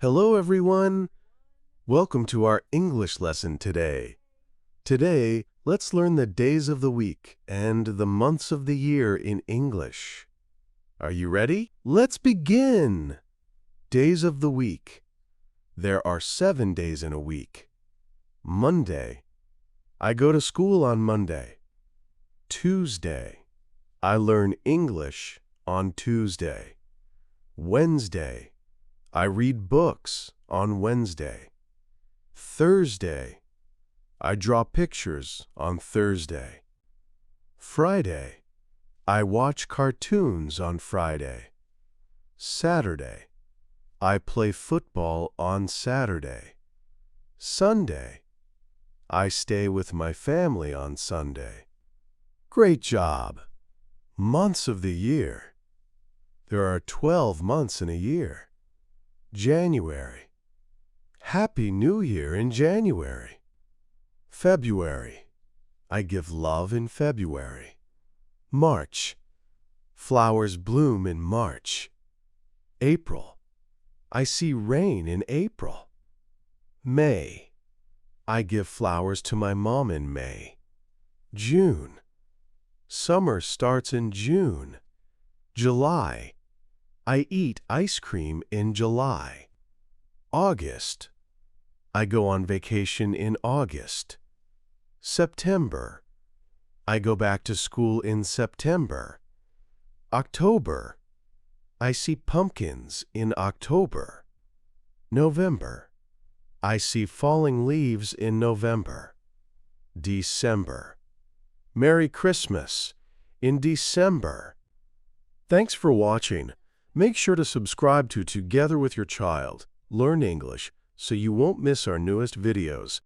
Hello, everyone. Welcome to our English lesson today. Today, let's learn the days of the week and the months of the year in English. Are you ready? Let's begin. Days of the week. There are 7 days in a week. Monday. I go to school on Monday. Tuesday. I learn English on Tuesday. Wednesday. I read books on Wednesday. Thursday. I draw pictures on Thursday. Friday. I watch cartoons on Friday. Saturday. I play football on Saturday. Sunday. I stay with my family on Sunday. Great job! Months of the year. There are 12 months in a year. January. Happy New Year in January. February. I give love in February. March. Flowers bloom in March. April. I see rain in April. May. I give flowers to my mom in May. June. Summer starts in June. July. I eat ice cream in July. August. I go on vacation in August. September. I go back to school in September. October. I see pumpkins in October. November. I see falling leaves in November. December. Merry Christmas in December. Thanks for watching. Make sure to subscribe to Together with Your Child. Learn English so you won't miss our newest videos.